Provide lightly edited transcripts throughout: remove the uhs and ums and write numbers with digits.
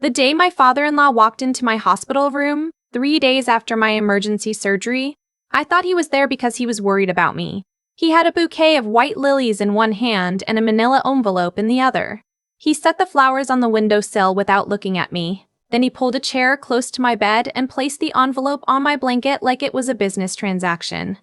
The day my father-in-law walked into my hospital room, 3 days after my emergency surgery, I thought he was there because he was worried about me. He had a bouquet of white lilies in one hand and a manila envelope in the other. He set the flowers on the windowsill without looking at me. Then he pulled a chair close to my bed and placed the envelope on my blanket like it was a business transaction.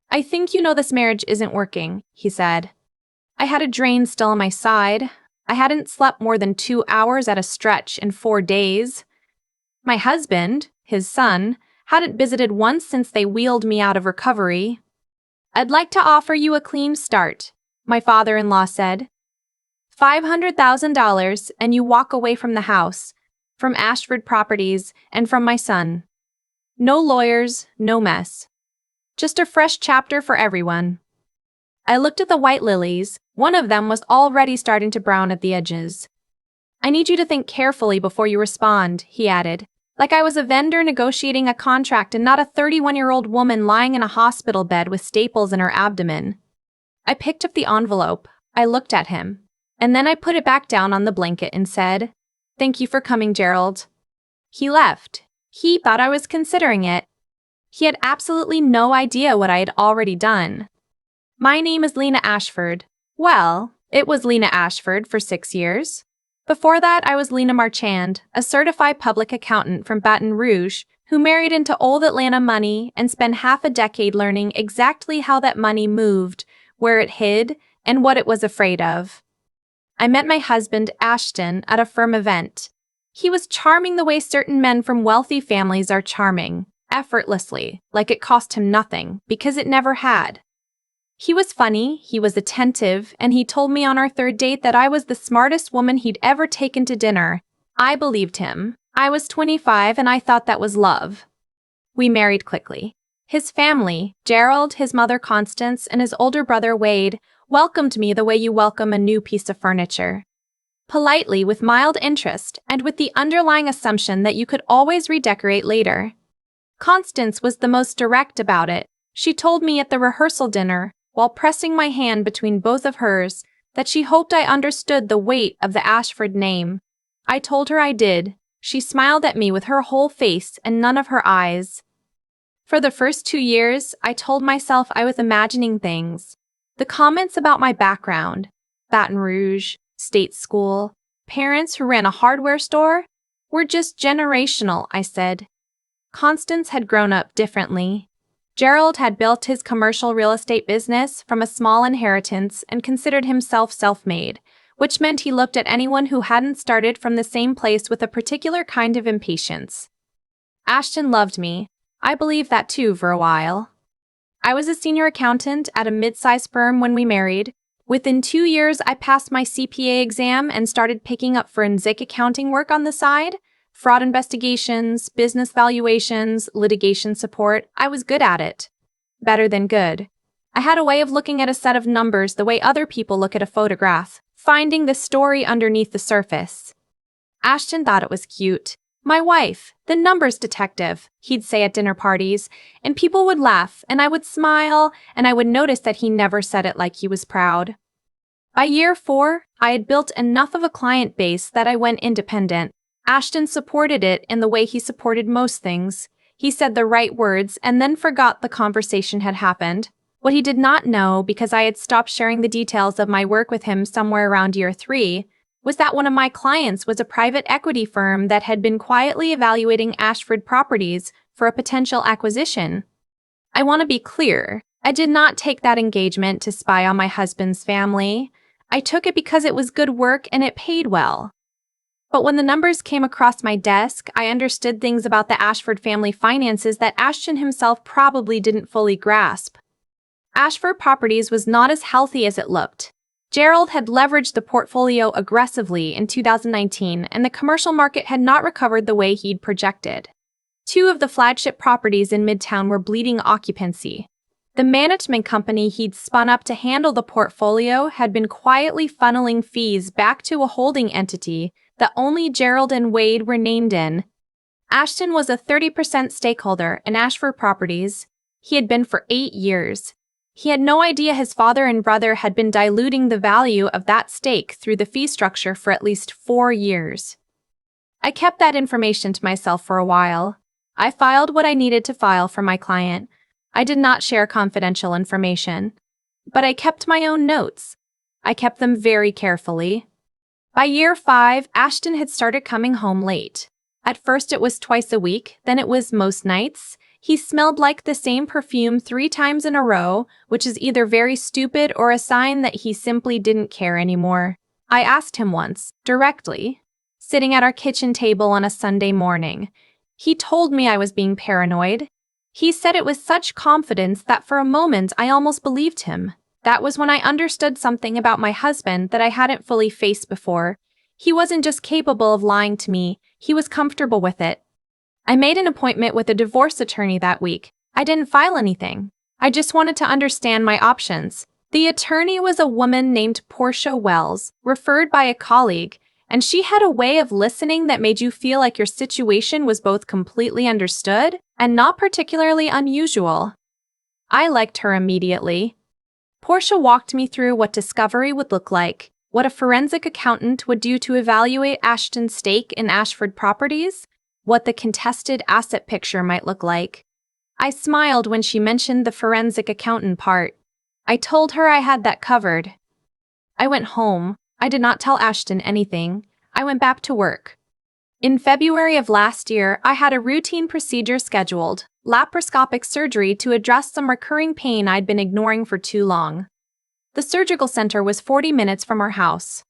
"I think you know this marriage isn't working," he said. I had a drain still on my side. I hadn't slept more than 2 hours at a stretch in 4 days. My husband, his son, hadn't visited once since they wheeled me out of recovery. "I'd like to offer you a clean start," my father-in-law said. $500,000 and you walk away from the house, from Ashford Properties, and from my son. No lawyers, no mess. Just a fresh chapter for everyone. I looked at the white lilies. One of them was already starting to brown at the edges. "I need you to think carefully before you respond," he added, like I was a vendor negotiating a contract and not a 31-year-old woman lying in a hospital bed with staples in her abdomen. I picked up the envelope. I looked at him. And then I put it back down on the blanket and said, "Thank you for coming, Gerald." He left. He thought I was considering it. He had absolutely no idea what I had already done. My name is Lena Ashford. Well, it was Lena Ashford for 6 years. Before that, I was Lena Marchand, a certified public accountant from Baton Rouge who married into old Atlanta money and spent half a decade learning exactly how that money moved, where it hid, and what it was afraid of. I met my husband, Ashton, at a firm event. He was charming the way certain men from wealthy families are charming, effortlessly, like it cost him nothing, because it never had. He was funny, he was attentive, and he told me on our third date that I was the smartest woman he'd ever taken to dinner. I believed him. I was 25 and I thought that was love. We married quickly. His family, Gerald, his mother Constance, and his older brother Wade, welcomed me the way you welcome a new piece of furniture. Politely, with mild interest, and with the underlying assumption that you could always redecorate later. Constance was the most direct about it. She told me at the rehearsal dinner, while pressing my hand between both of hers, that she hoped I understood the weight of the Ashford name. I told her I did. She smiled at me with her whole face and none of her eyes. For the first 2 years, I told myself I was imagining things. The comments about my background, Baton Rouge, state school, parents who ran a hardware store, were just generational, I said. Constance had grown up differently. Gerald had built his commercial real estate business from a small inheritance and considered himself self-made, which meant he looked at anyone who hadn't started from the same place with a particular kind of impatience. Ashton loved me. I believed that too for a while. I was a senior accountant at a mid-sized firm when we married. Within 2 years, I passed my CPA exam and started picking up forensic accounting work on the side. Fraud investigations, business valuations, litigation support. I was good at it. Better than good. I had a way of looking at a set of numbers the way other people look at a photograph, finding the story underneath the surface. Ashton thought it was cute. "My wife, the numbers detective," he'd say at dinner parties, and people would laugh, and I would smile, and I would notice that he never said it like he was proud. By year 4, I had built enough of a client base that I went independent. Ashton supported it in the way he supported most things. He said the right words and then forgot the conversation had happened. What he did not know, because I had stopped sharing the details of my work with him somewhere around year 3, was that one of my clients was a private equity firm that had been quietly evaluating Ashford Properties for a potential acquisition. I want to be clear, I did not take that engagement to spy on my husband's family. I took it because it was good work and it paid well. But when the numbers came across my desk, I understood things about the Ashford family finances that Ashton himself probably didn't fully grasp. Ashford Properties was not as healthy as it looked. Gerald had leveraged the portfolio aggressively in 2019, and the commercial market had not recovered the way he'd projected. 2 of the flagship properties in Midtown were bleeding occupancy. The management company he'd spun up to handle the portfolio had been quietly funneling fees back to a holding entity that only Gerald and Wade were named in. Ashton was a 30% stakeholder in Ashford Properties. He had been for 8 years. He had no idea his father and brother had been diluting the value of that stake through the fee structure for at least 4 years. I kept that information to myself for a while. I filed what I needed to file for my client. I did not share confidential information. But I kept my own notes. I kept them very carefully. By year 5, Ashton had started coming home late. At first it was twice a week, then it was most nights. He smelled like the same perfume 3 times in a row, which is either very stupid or a sign that he simply didn't care anymore. I asked him once, directly, sitting at our kitchen table on a Sunday morning. He told me I was being paranoid. He said it with such confidence that for a moment I almost believed him. That was when I understood something about my husband that I hadn't fully faced before. He wasn't just capable of lying to me, he was comfortable with it. I made an appointment with a divorce attorney that week. I didn't file anything. I just wanted to understand my options. The attorney was a woman named Portia Wells, referred by a colleague, and she had a way of listening that made you feel like your situation was both completely understood and not particularly unusual. I liked her immediately. Portia walked me through what discovery would look like, what a forensic accountant would do to evaluate Ashton's stake in Ashford Properties, what the contested asset picture might look like. I smiled when she mentioned the forensic accountant part. I told her I had that covered. I went home. I did not tell Ashton anything. I went back to work. In February of last year, I had a routine procedure scheduled, laparoscopic surgery to address some recurring pain I'd been ignoring for too long. The surgical center was 40 minutes from our house.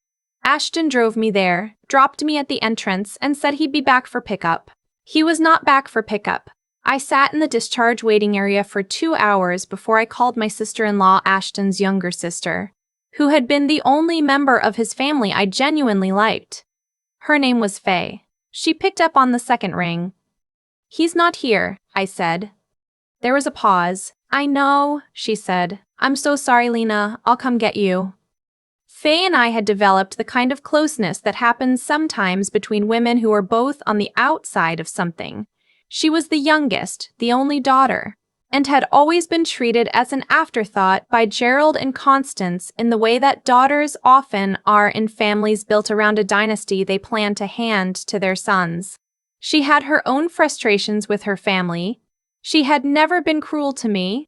Ashton drove me there, dropped me at the entrance, and said he'd be back for pickup. He was not back for pickup. I sat in the discharge waiting area for 2 hours before I called my sister-in-law, Ashton's younger sister, who had been the only member of his family I genuinely liked. Her name was Faye. She picked up on the second ring. "He's not here," I said. There was a pause. "I know," she said. "I'm so sorry, Lena. I'll come get you." Faye and I had developed the kind of closeness that happens sometimes between women who are both on the outside of something. She was the youngest, the only daughter, and had always been treated as an afterthought by Gerald and Constance in the way that daughters often are in families built around a dynasty they plan to hand to their sons. She had her own frustrations with her family. She had never been cruel to me.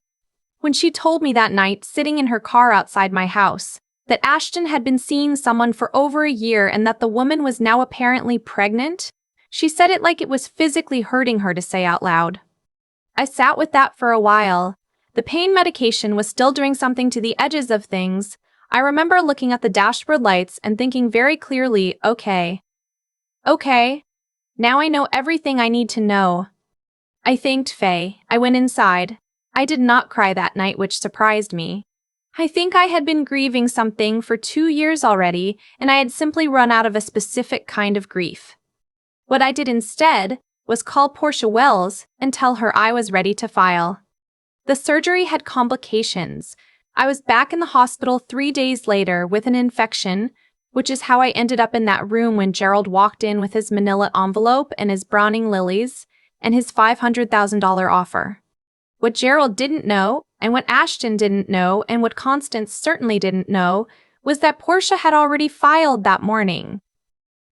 When she told me that night, sitting in her car outside my house, that Ashton had been seeing someone for over a year and that the woman was now apparently pregnant, she said it like it was physically hurting her to say out loud. I sat with that for a while. The pain medication was still doing something to the edges of things. I remember looking at the dashboard lights and thinking very clearly, okay, now I know everything I need to know. I thanked Faye. I went inside. I did not cry that night, which surprised me. I think I had been grieving something for 2 years already, and I had simply run out of a specific kind of grief. What I did instead was call Portia Wells and tell her I was ready to file. The surgery had complications. I was back in the hospital 3 days later with an infection, which is how I ended up in that room when Gerald walked in with his manila envelope and his Browning lilies and his $500,000 offer. What Gerald didn't know, and what Ashton didn't know, and what Constance certainly didn't know, was that Portia had already filed that morning.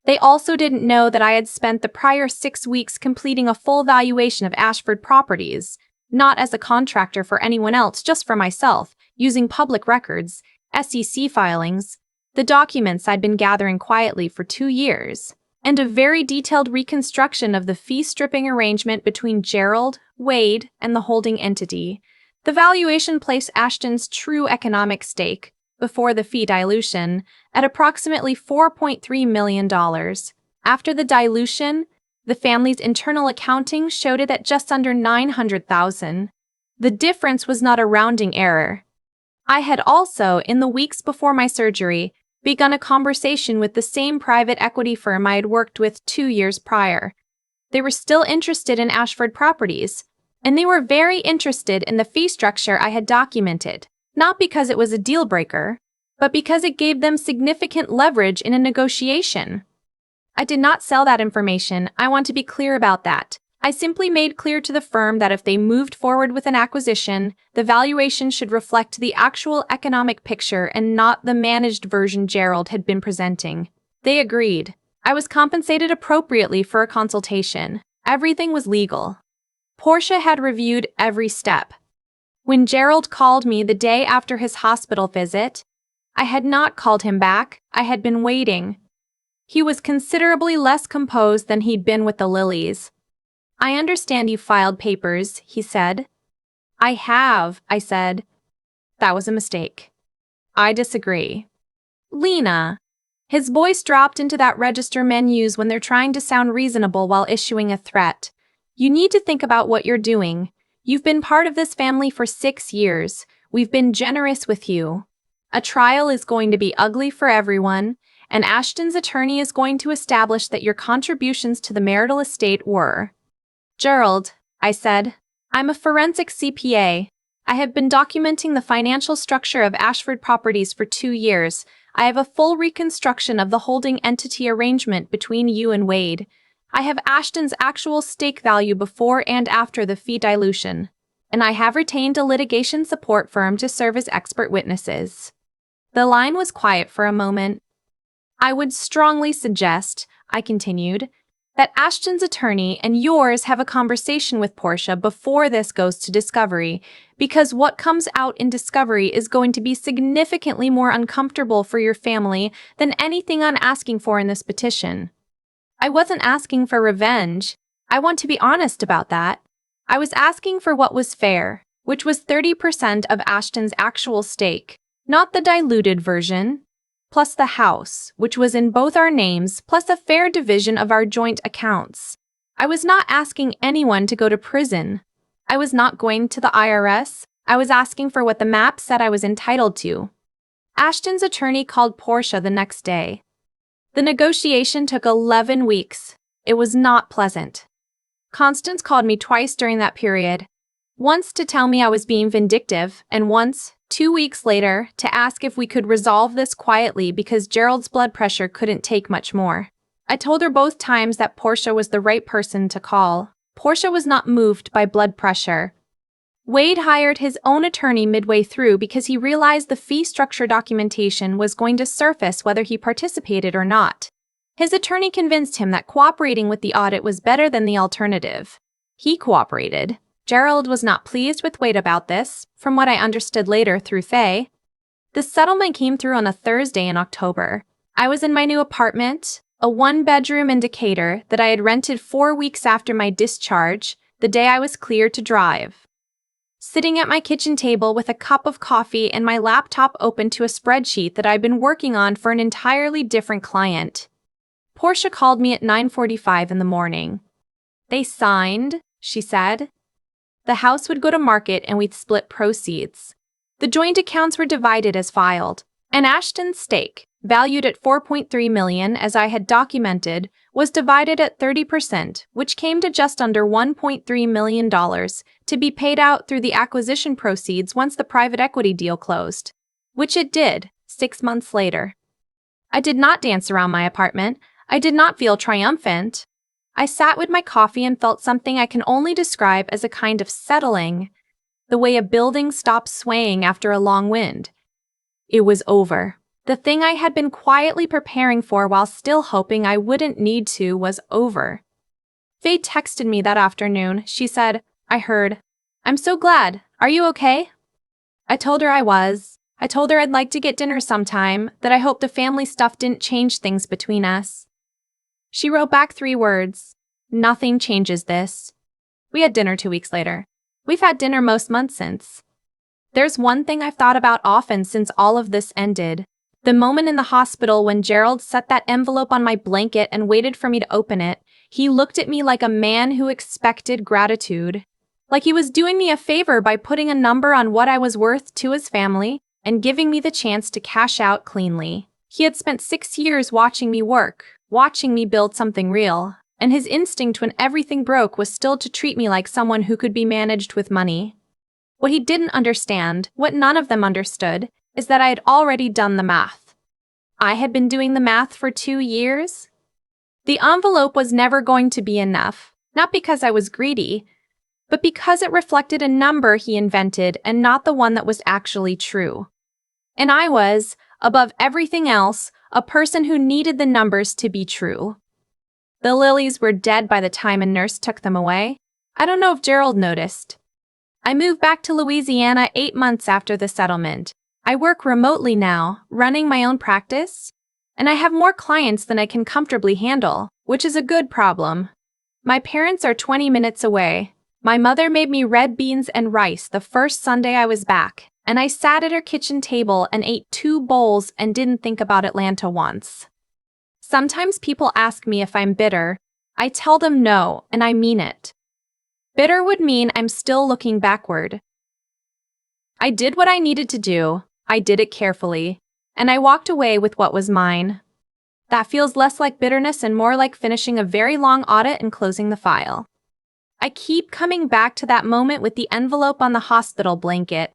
They also didn't know that I had spent the prior 6 weeks completing a full valuation of Ashford Properties, not as a contractor for anyone else, just for myself, using public records, SEC filings, the documents I'd been gathering quietly for 2 years, and a very detailed reconstruction of the fee-stripping arrangement between Gerald, Wade, and the holding entity. The valuation placed Ashton's true economic stake, before the fee dilution, at approximately $4.3 million. After the dilution, the family's internal accounting showed it at just under $900,000. The difference was not a rounding error. I had also, in the weeks before my surgery, begun a conversation with the same private equity firm I had worked with 2 years prior. They were still interested in Ashford Properties, and they were very interested in the fee structure I had documented, not because it was a deal breaker, but because it gave them significant leverage in a negotiation. I did not sell that information. I want to be clear about that. I simply made clear to the firm that if they moved forward with an acquisition, the valuation should reflect the actual economic picture and not the managed version Gerald had been presenting. They agreed. I was compensated appropriately for a consultation. Everything was legal. Portia had reviewed every step. When Gerald called me the day after his hospital visit, I had not called him back. I had been waiting. He was considerably less composed than he'd been with the Lilies. "I understand you filed papers," he said. "I have," I said. "That was a mistake." "I disagree." "Lena." His voice dropped into that register menus when they're trying to sound reasonable while issuing a threat. "You need to think about what you're doing. You've been part of this family for 6 years. We've been generous with you. A trial is going to be ugly for everyone, and Ashton's attorney is going to establish that your contributions to the marital estate were." "Gerald," I said, "I'm a forensic CPA. I have been documenting the financial structure of Ashford Properties for 2 years. I have a full reconstruction of the holding entity arrangement between you and Wade. I have Ashton's actual stake value before and after the fee dilution, and I have retained a litigation support firm to serve as expert witnesses." The line was quiet for a moment. "I would strongly suggest," I continued, "that Ashton's attorney and yours have a conversation with Portia before this goes to discovery, because what comes out in discovery is going to be significantly more uncomfortable for your family than anything I'm asking for in this petition." I wasn't asking for revenge. I want to be honest about that. I was asking for what was fair, which was 30% of Ashton's actual stake, not the diluted version, plus the house, which was in both our names, plus a fair division of our joint accounts. I was not asking anyone to go to prison. I was not going to the IRS. I was asking for what the map said I was entitled to. Ashton's attorney called Portia the next day. The negotiation took 11 weeks. It was not pleasant. Constance called me twice during that period. Once to tell me I was being vindictive, and once, 2 weeks later, to ask if we could resolve this quietly because Gerald's blood pressure couldn't take much more. I told her both times that Portia was the right person to call. Portia was not moved by blood pressure. Wade hired his own attorney midway through because he realized the fee structure documentation was going to surface whether he participated or not. His attorney convinced him that cooperating with the audit was better than the alternative. He cooperated. Gerald was not pleased with Wade about this, from what I understood later through Faye. The settlement came through on a Thursday in October. I was in my new apartment, a 1-bedroom in Decatur that I had rented 4 weeks after my discharge, the day I was cleared to drive. Sitting at my kitchen table with a cup of coffee and my laptop open to a spreadsheet that I'd been working on for an entirely different client. Portia called me at 9:45 in the morning. "They signed," she said. "The house would go to market and we'd split proceeds. The joint accounts were divided as filed, and Ashton's stake, valued at $4.3 million as I had documented, was divided at 30%, which came to just under $1.3 million, to be paid out through the acquisition proceeds once the private equity deal closed, which it did, 6 months later. I did not dance around my apartment. I did not feel triumphant. I sat with my coffee and felt something I can only describe as a kind of settling, the way a building stops swaying after a long wind. It was over. The thing I had been quietly preparing for while still hoping I wouldn't need to was over. Faye texted me that afternoon. She said, "I heard. I'm so glad. Are you okay?" I told her I was. I told her I'd like to get dinner sometime, that I hoped the family stuff didn't change things between us. She wrote back 3 words. "Nothing changes this." We had dinner 2 weeks later. We've had dinner most months since. There's one thing I've thought about often since all of this ended. The moment in the hospital when Gerald set that envelope on my blanket and waited for me to open it, he looked at me like a man who expected gratitude. Like he was doing me a favor by putting a number on what I was worth to his family and giving me the chance to cash out cleanly. He had spent 6 years watching me work, watching me build something real, and his instinct when everything broke was still to treat me like someone who could be managed with money. What he didn't understand, what none of them understood, is that I had already done the math. I had been doing the math for 2 years. The envelope was never going to be enough, not because I was greedy, but because it reflected a number he invented and not the one that was actually true. And I was, above everything else, a person who needed the numbers to be true. The lilies were dead by the time a nurse took them away. I don't know if Gerald noticed. I moved back to Louisiana 8 months after the settlement. I work remotely now, running my own practice, and I have more clients than I can comfortably handle, which is a good problem. My parents are 20 minutes away. My mother made me red beans and rice the first Sunday I was back, and I sat at her kitchen table and ate 2 bowls and didn't think about Atlanta once. Sometimes people ask me if I'm bitter. I tell them no, and I mean it. Bitter would mean I'm still looking backward. I did what I needed to do, I did it carefully, and I walked away with what was mine. That feels less like bitterness and more like finishing a very long audit and closing the file. I keep coming back to that moment with the envelope on the hospital blanket.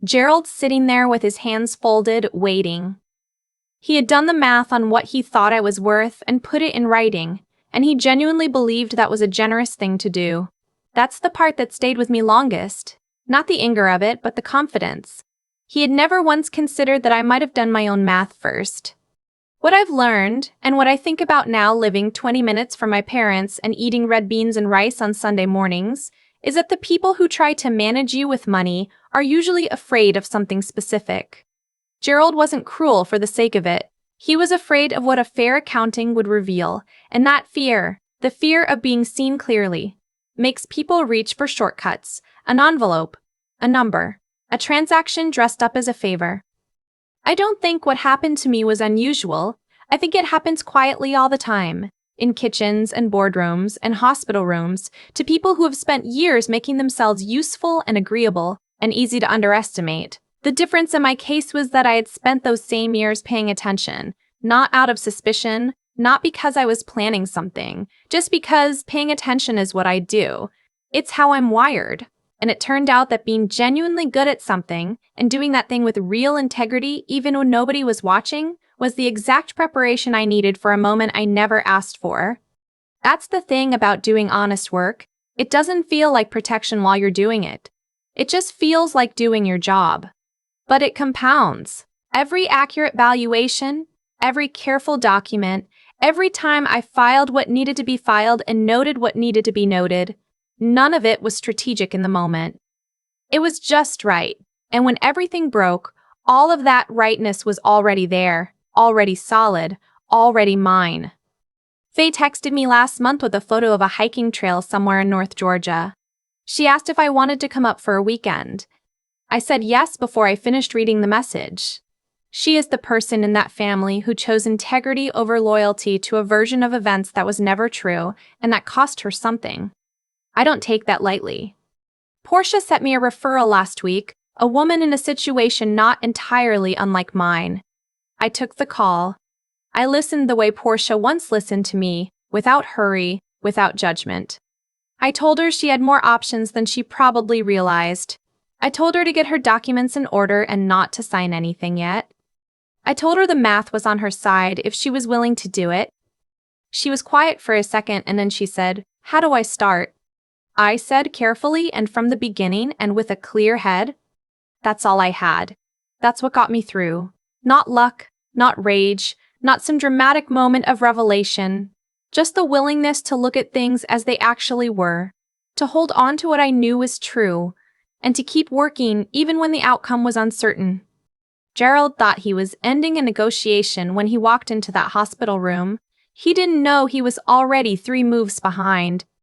Gerald sitting there with his hands folded, waiting. He had done the math on what he thought I was worth and put it in writing, and he genuinely believed that was a generous thing to do. That's the part that stayed with me longest. Not the anger of it, but the confidence. He had never once considered that I might have done my own math first. What I've learned, and what I think about now living 20 minutes from my parents and eating red beans and rice on Sunday mornings, is that the people who try to manage you with money are usually afraid of something specific. Gerald wasn't cruel for the sake of it. He was afraid of what a fair accounting would reveal, and that fear, the fear of being seen clearly, makes people reach for shortcuts, an envelope, a number, a transaction dressed up as a favor. I don't think what happened to me was unusual. I think it happens quietly all the time, in kitchens and boardrooms and hospital rooms, to people who have spent years making themselves useful and agreeable and easy to underestimate. The difference in my case was that I had spent those same years paying attention, not out of suspicion, not because I was planning something, just because paying attention is what I do. It's how I'm wired. And it turned out that being genuinely good at something and doing that thing with real integrity, even when nobody was watching, was the exact preparation I needed for a moment I never asked for. That's the thing about doing honest work. It doesn't feel like protection while you're doing it. It just feels like doing your job. But it compounds. Every accurate valuation, every careful document, every time I filed what needed to be filed and noted what needed to be noted, none of it was strategic in the moment. It was just right, and when everything broke, all of that rightness was already there, already solid, already mine. Faye texted me last month with a photo of a hiking trail somewhere in North Georgia. She asked if I wanted to come up for a weekend. I said yes before I finished reading the message. She is the person in that family who chose integrity over loyalty to a version of events that was never true and that cost her something. I don't take that lightly. Portia sent me a referral last week, a woman in a situation not entirely unlike mine. I took the call. I listened the way Portia once listened to me, without hurry, without judgment. I told her she had more options than she probably realized. I told her to get her documents in order and not to sign anything yet. I told her the math was on her side if she was willing to do it. She was quiet for a second and then she said, "How do I start?" I said carefully and from the beginning and with a clear head, "That's all I had. That's what got me through. Not luck, not rage, not some dramatic moment of revelation. Just the willingness to look at things as they actually were, to hold on to what I knew was true, and to keep working even when the outcome was uncertain." Gerald thought he was ending a negotiation when he walked into that hospital room. He didn't know he was already 3 moves behind.